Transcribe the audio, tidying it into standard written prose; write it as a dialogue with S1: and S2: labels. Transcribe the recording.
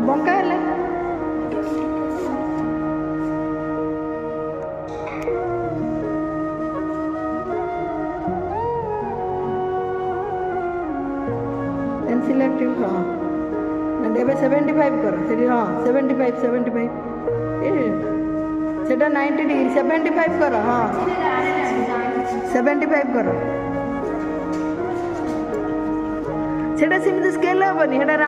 S1: ବଙ୍କା ହେଲେ सिलेक्टिव हाँ ଏବେ 75 କର ସେଠି ହଁ 75 ଏ ସେଟା 90 डिग्री 75 କର ହଁ 75 କର ସେଟା ସେମିତି ସ୍କେଲ୍ ହେବନି ସେଟା